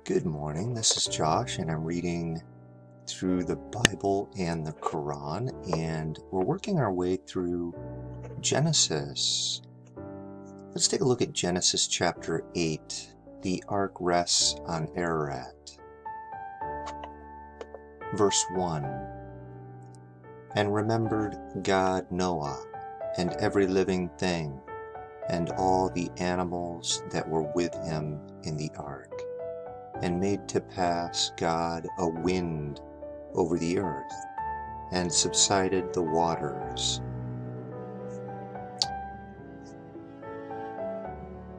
Good morning, this is Josh, and I'm reading through the Bible and the Quran, and we're working our way through Genesis. Let's take a look at Genesis chapter 8. The ark rests on Ararat. Verse 1. And remembered God Noah, and every living thing, and all the animals that were with him in the ark, and made to pass God a wind over the earth, and subsided the waters.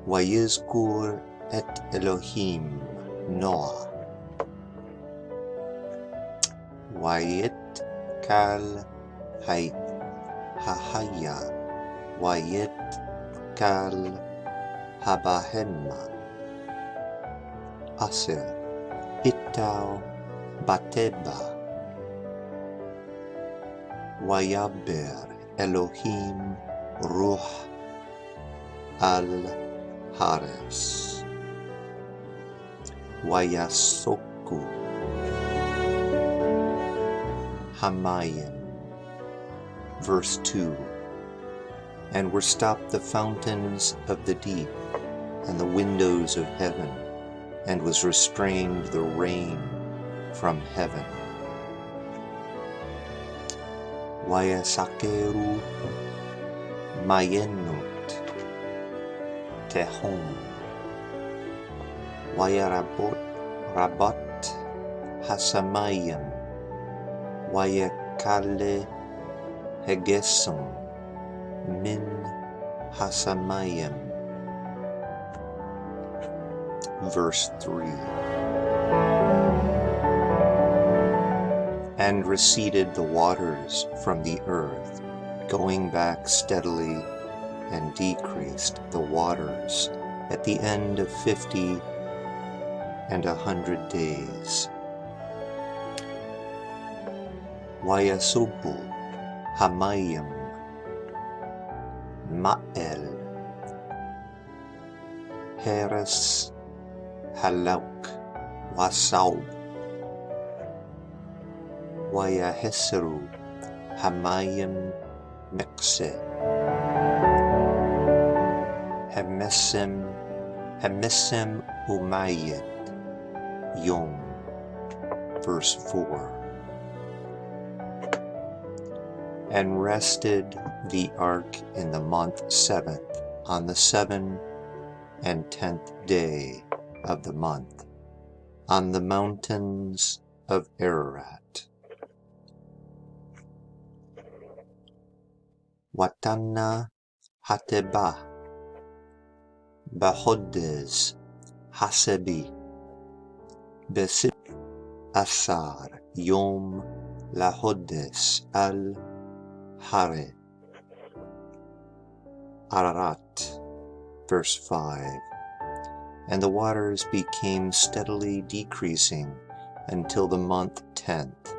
Vayizkur et Elohim Noah, Vayit kal hahaya, Vayit kal habahenma, Aser Itau Bateba, Vayaber Elohim Ruh al-Hares, Vayasoku Hamayim. Verse 2. And were stopped the fountains of the deep, and the windows of heaven, and was restrained the rain from heaven. Vayasakeru Mayenot Tehom, Vayarabot Hasamayim, Vayakale Hegesum Min Hasamayim. Verse 3. And receded the waters from the earth, going back steadily, and decreased the waters at the end of 50 and 100 days. Vayasubu Hamayim Ma'el Heres Halak Wasaub, Vayaheseru Hamayim Mekse, Hemesem Umayet Yom. Verse 4. And rested the ark in the month 7th, on the 7th and 10th day of the month, on the mountains of Ararat. Watana Hateba Bahodez Hasebi Besip Asar Yom Lahodes al Hare Ararat. Verse 5. And the waters became steadily decreasing until the month 10th.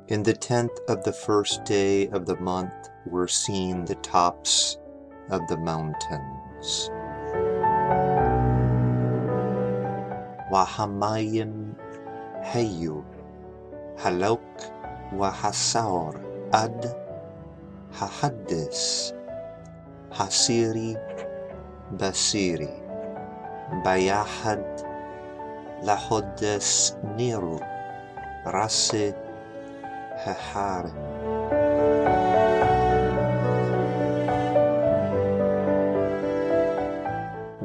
In the 10th of the first day of the month were seen the tops of the mountains. Wahamayim Hayu Halok Wahasaur Ad Hahadis Hasiri Basiri Bayahad Lahodes Niru Rase Haharim.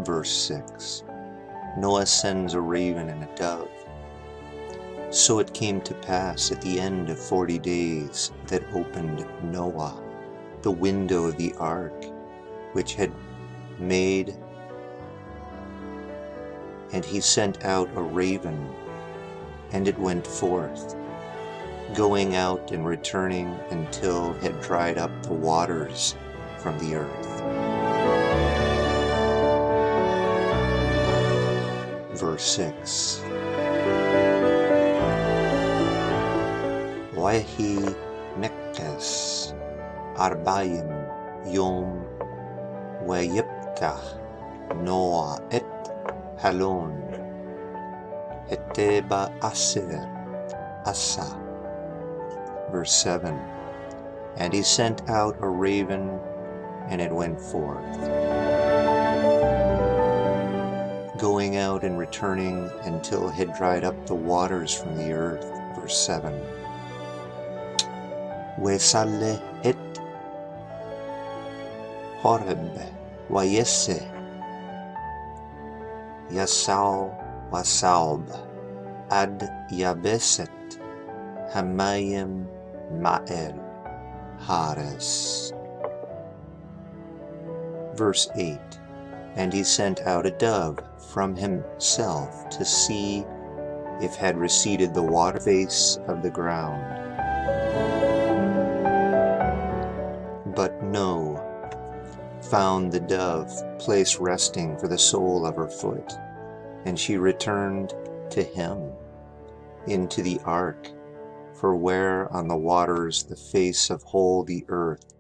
Verse 6. Noah sends a raven and a dove. So it came to pass at the end of 40 days that opened Noah the window of the ark, which had made, and he sent out a raven, and it went forth, going out and returning until it had dried up the waters from the earth. Verse 6. Wahi Mekkes Arbayim Yom ויפתח נוח את חלון heteba aser asa. Verse 7. And he sent out a raven, and it went forth, going out and returning until it had dried up the waters from the earth. Verse 7. Wesale et horeb wayese yasau wasaub ad yabeset hamayim ma'el hares. Verse 8. And he sent out a dove from himself to see if had receded the water face of the ground. But no, found the dove place resting for the sole of her foot, and she returned to him into the ark, for where on the waters the face of whole the earth.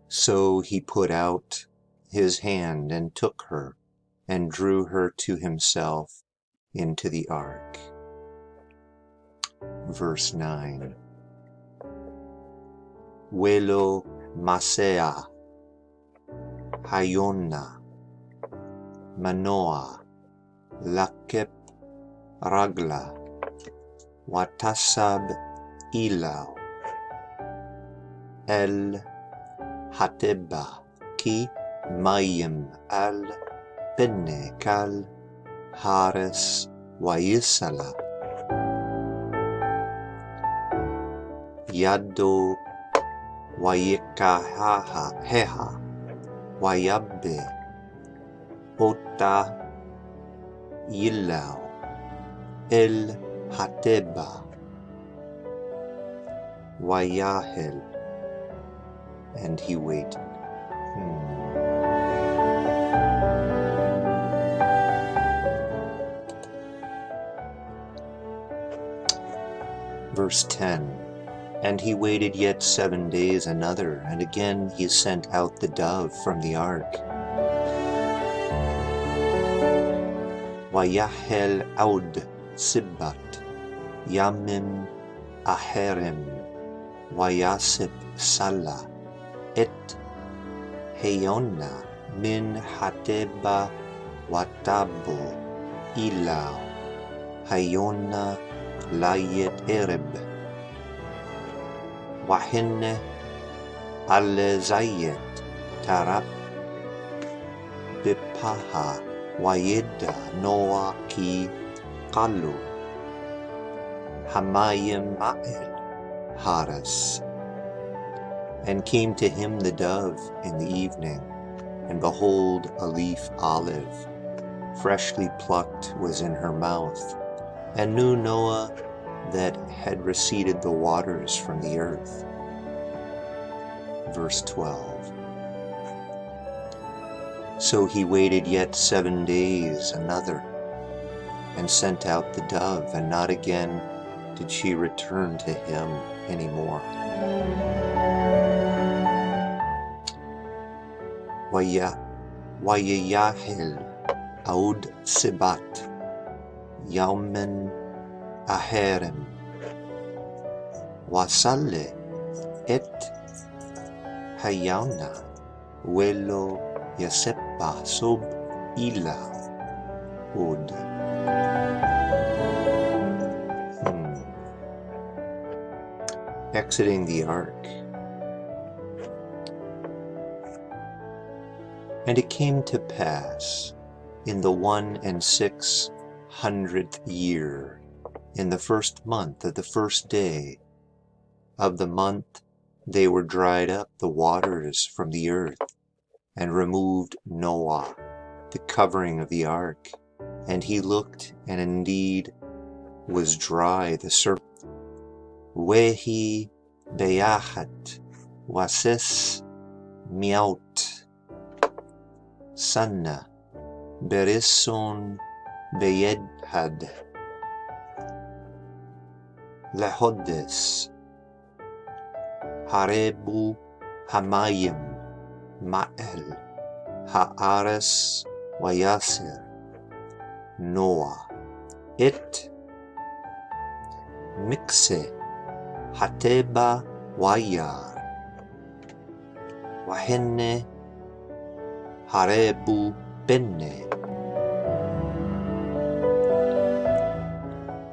So he put out his hand and took her, and drew her to himself into the ark. Verse 9. Welo Masea Hayona Manoa Lakep Ragla Watasab Ilau El Hateba Ki Mayim Al Penne Kal Hares Wayisala Yado Wayikahaha Heha Wayabbe Ota Yilau El Hateba Wayahel, and he waited. Verse 10. And he waited yet 7 days another, and again he sent out the dove from the ark. Wayahel aud sibbat yamim aherim wayasib sala et heyona min hateba watabo ilau hayona layet ereb Wahinne alle Zayet Tarab Bipaha Wayida Noah Ki Kalu Hamayim Ma'el Haras. And came to him the dove in the evening, and behold, a leaf olive, freshly plucked, was in her mouth, and knew Noah that had receded the waters from the earth. Verse 12. So he waited yet 7 days another, and sent out the dove, and not again did she return to him any more. Wayahel aud sibat yaumen aherem wasale et hayana welo yasepa sob ila ud. Exiting the ark. And it came to pass in the 160th year, in the first month of the first day of the month, they were dried up the waters from the earth, and removed Noah, the covering of the ark. And he looked, and indeed was dry the serpent. Wehi beyachat wases miaut sanna berison beyedhad lehodes harebu hamayim ma'el ha'ares vayasir Noah et mikse hateba vayar vahenne harebu benne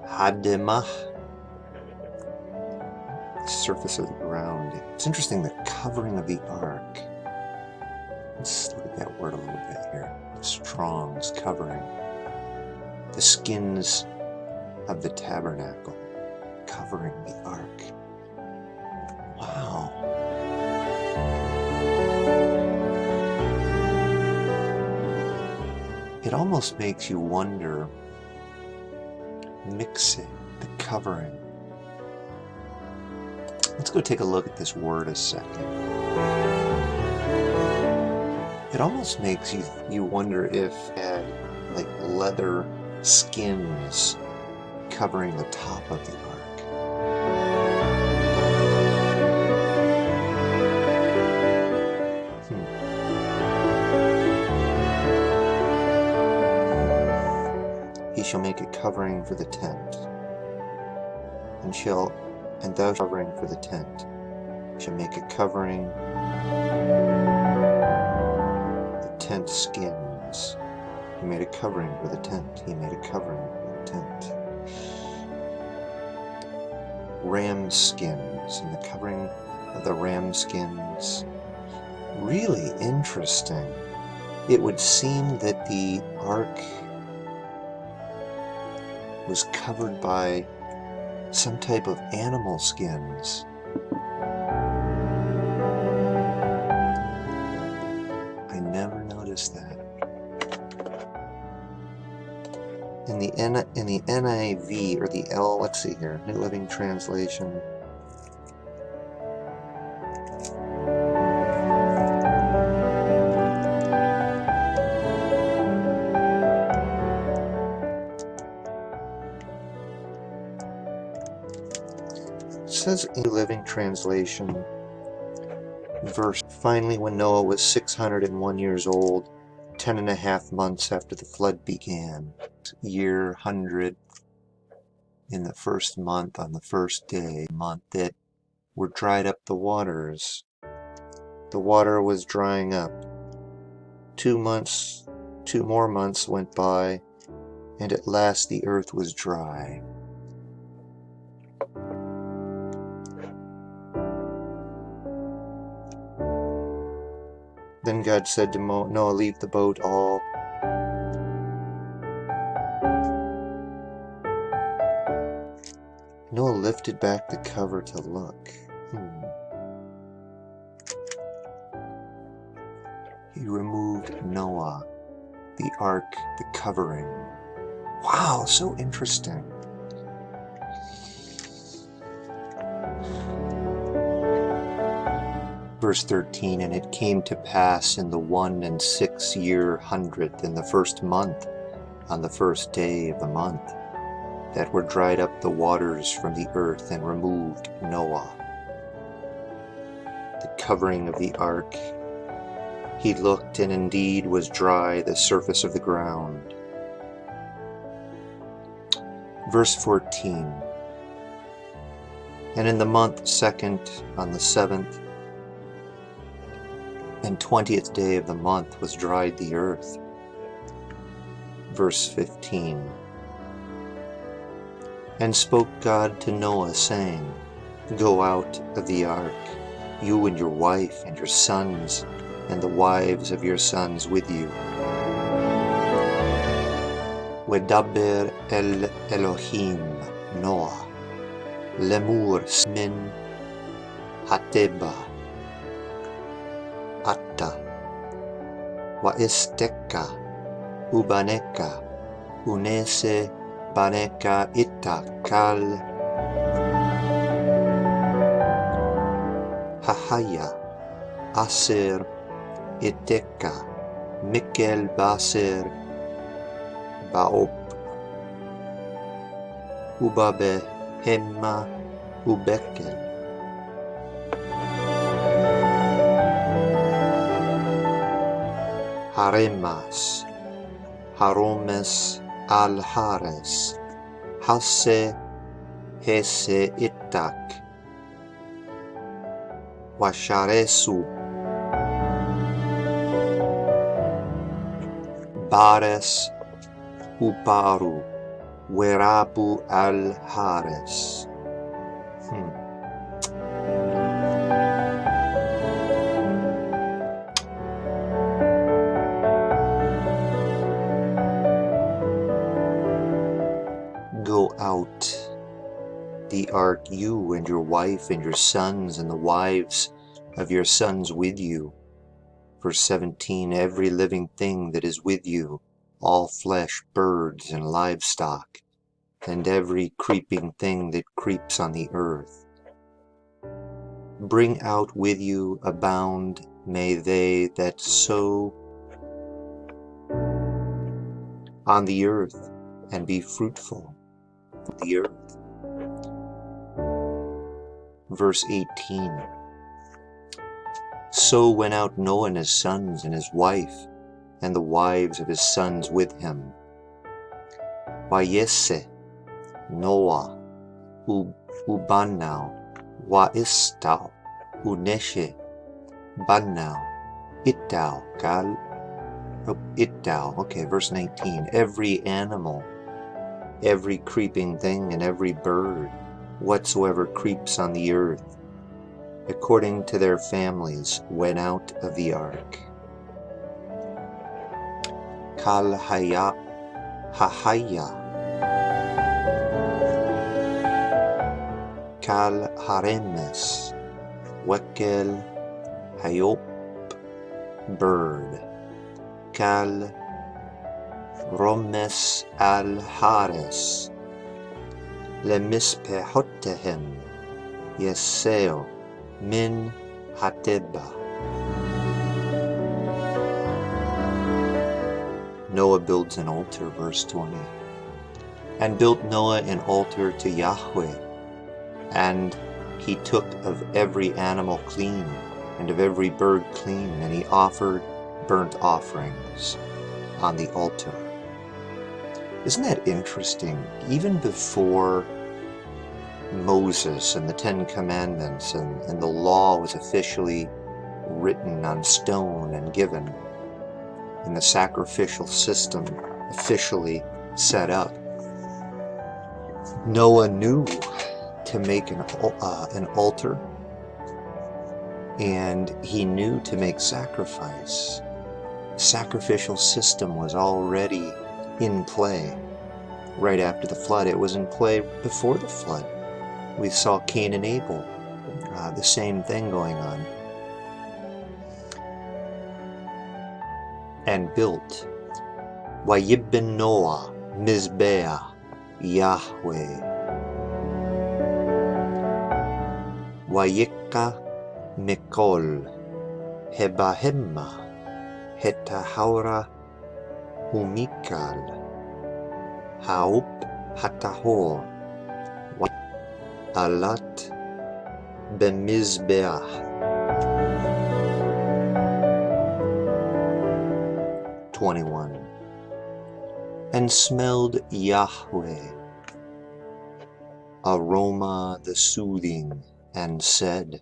hademah, the surface of the ground. It's interesting, the covering of the ark. Let's look at that word a little bit here. Strong's covering. The skins of the tabernacle covering the ark. Wow. It almost makes you wonder, mix it, the covering. Let's go take a look at this word a second. It almost makes you wonder if it had like leather skins covering the top of the ark. He shall make a covering for the tent, and thou shalt covering for the tent. Shall make a covering, the tent skins. He made a covering for the tent. He made a covering for the tent. Ram skins, and the covering of the ram skins. Really interesting. It would seem that the ark was covered by some type of animal skins. I never noticed that. In the NIV, or the let's see here, New Living Translation. It says in New Living Translation, verse, finally when Noah was 601 years old, 10.5 months after the flood began, year 100, in the first month, on the first day, month that were dried up the waters. The water was drying up. 2 more months went by, and at last the earth was dry. Then God said to Noah, leave the boat all. Noah lifted back the cover to look. He removed Noah, the ark, the covering. Wow, so interesting. Verse 13, and it came to pass in the 1 and 6 year 100th, in the first month, on the first day of the month, that were dried up the waters from the earth, and removed Noah, the covering of the ark. He looked, and indeed was dry the surface of the ground. Verse 14, and in the month second, on the 7th and 20th day of the month was dried the earth. Verse 15, and spoke God to Noah, saying, go out of the ark, you and your wife and your sons, and the wives of your sons with you. Wedaber el Elohim Noah, lemur min hateba, atta, waisteka, ubaneka, unese baneka ita kal, hahaya, aser, iteka, mikel baser, baop, ubabe, hemma, ubekel. haremas, haromes al hares, hase hese itak, washaresu, bares uparu, werabu al hares. Go out the ark, you and your wife and your sons and the wives of your sons with you. Verse 17, every living thing that is with you, all flesh, birds and livestock, and every creeping thing that creeps on the earth. Bring out with you, abound may they that sow on the earth, and be fruitful on the earth. Verse 18, so went out Noah and his sons and his wife, and the wives of his sons with him. Vayese Noah ubanao waistao uneshe banao itao gal itao. Okay, verse 19. Every animal, every creeping thing, and every bird, whatsoever creeps on the earth, according to their families, went out of the ark. Kal haya hahaya, kal haremes, wekel hayop, bird, kal romes al hares, lemispehotehem, yeseo min hateba. Noah builds an altar, verse 20. And built Noah an altar to Yahweh, and he took of every animal clean, and of every bird clean, and he offered burnt offerings on the altar. Isn't that interesting? Even before Moses and the Ten Commandments and the law was officially written on stone and given, and the sacrificial system officially set up, Noah knew to make an altar, and he knew to make sacrifice. The sacrificial system was already in play right after the flood. It was in play before the flood. We saw Cain and Abel, the same thing going on. And built Vayibben Noah Mizbeah Yahweh Vayikka Mikol Hebahemma Hetahaura Humikal Haup Hatahor Alat Bemizbeah. 21. And smelled Yahweh aroma the soothing, and said,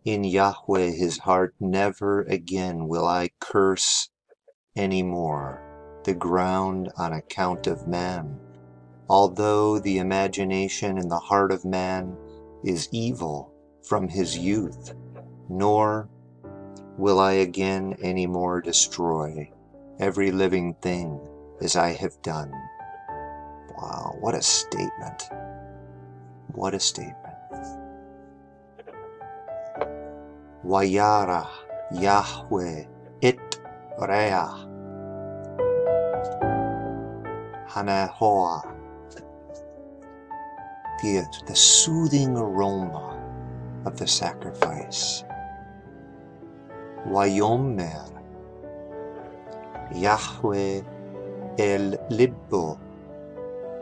in Yahweh his heart, never again will I curse any more the ground on account of man, although the imagination in the heart of man is evil from his youth, nor will I again any more destroy every living thing as I have done. Wow, what a statement. What a statement. Vayara Yahweh it Reah Hanahoa, the soothing aroma of the sacrifice. Vayomer Yahweh el Libbo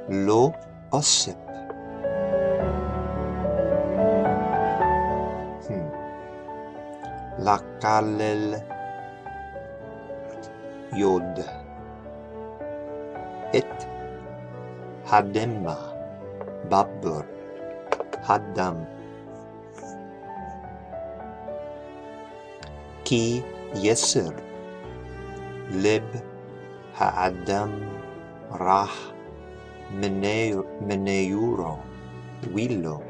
lo Osip. Lakalel Yod. It Hademma Babur Haddam. Ki Yesir Lib Ha'adam Rah Meneyuro Willo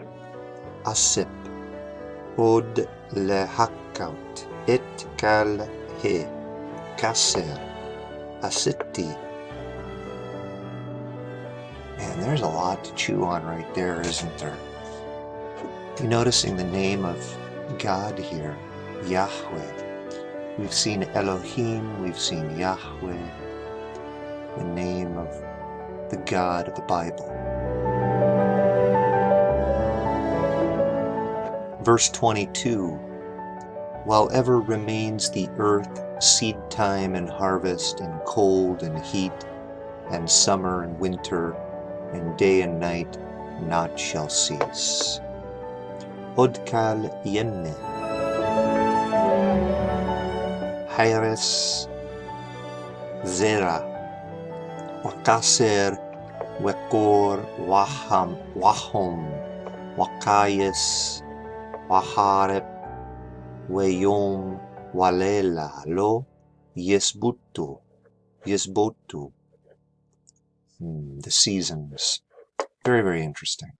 Asip Od Lehakaut It Kal He Kaser Asiti. Man, there's a lot to chew on right there, isn't there? You're noticing the name of God here, Yahweh. We've seen Elohim, we've seen Yahweh, the name of the God of the Bible. Verse 22, while ever remains the earth, seed time and harvest, and cold and heat, and summer and winter, and day and night, not shall cease. Odkal Yemne Hayres Zera Wakaser Wekor Wahom Wakayes Waharep Weyom Walela Lo Yesbotu. The seasons. Very, very interesting.